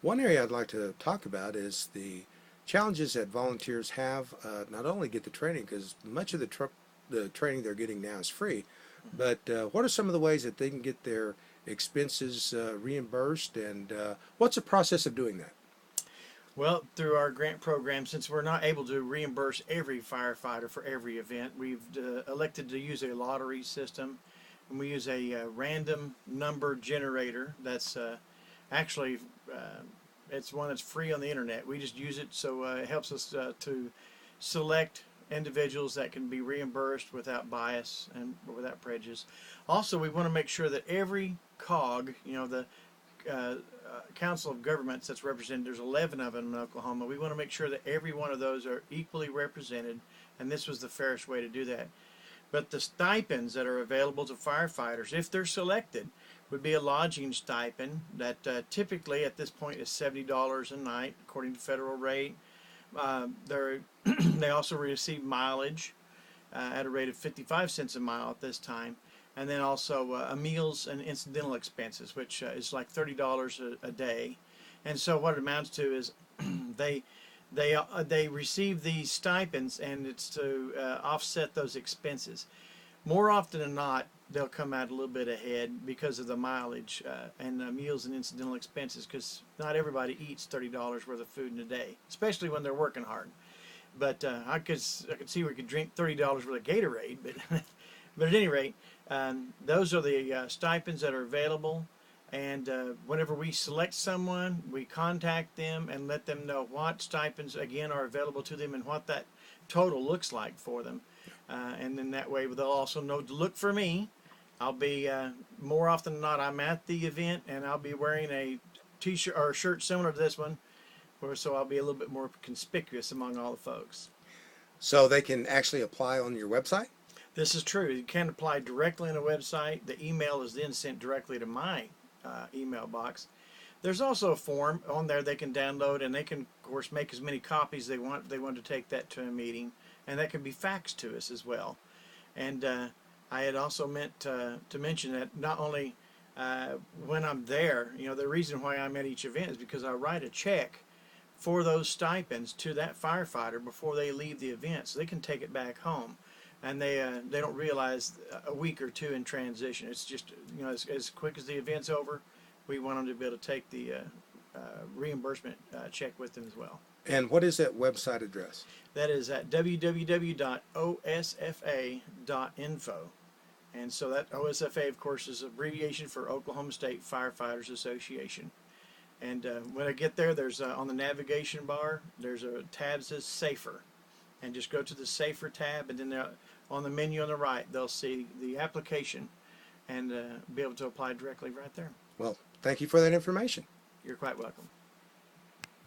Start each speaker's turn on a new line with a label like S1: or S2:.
S1: One area I'd like to talk about is the challenges that volunteers have. Not only get the training, because much of the training they're getting now is free, but what are some of the ways that they can get their expenses reimbursed, and what's the process of doing that?
S2: Well, through our grant program, since we're not able to reimburse every firefighter for every event, we've elected to use a lottery system, and we use a random number generator. That's actually it's one that's free on the internet. We just use it so it helps us to select individuals that can be reimbursed without bias and without prejudice. Also, we want to make sure that every cog, the uh, Council of Governments that's represented, there's 11 of them in Oklahoma. We want to make sure that every one of those are equally represented, and this was the fairest way to do that. But the stipends that are available to firefighters, if they're selected, would be a lodging stipend that typically at this point is $70 a night, according to federal rate. They also receive mileage at a rate of 55 cents a mile at this time, and then also meals and incidental expenses, which is like $30 a day. And so what it amounts to is they they receive these stipends, and it's to offset those expenses. More often than not, they'll come out a little bit ahead because of the mileage and the meals and incidental expenses, because not everybody eats $30 worth of food in a day, especially when they're working hard. But I could see we could drink $30 worth of Gatorade, but but at any rate, those are the stipends that are available. And whenever we select someone, we contact them and let them know what stipends again are available to them and what that total looks like for them. And then that way they'll also know to look for me. I'll be more often than not, I'm at the event, and I'll be wearing a t-shirt or a shirt similar to this one, so I'll be a little bit more conspicuous among all the folks.
S1: So they can actually apply on your website?
S2: This is true. You can apply directly on a website. The email is then sent directly to my email box. There's also a form on there they can download, and they can, of course, make as many copies they want if they want to take that to a meeting, and that can be faxed to us as well. And I had also meant to mention that not only when I'm there, the reason why I'm at each event is because I write a check for those stipends to that firefighter before they leave the event, so they can take it back home. And they don't realize a week or two in transition. It's just as quick as the event's over, we want them to be able to take the reimbursement check with them as well.
S1: And what is that website address?
S2: That is at www.osfa.info. And so that OSFA, of course, is abbreviation for Oklahoma State Firefighters Association. And when I get there, there's on the navigation bar, there's a tab that says Safer. And just go to the Safer tab, and then on the menu on the right, they'll see the application and be able to apply directly right there.
S1: Well, thank you for that information.
S2: You're quite welcome.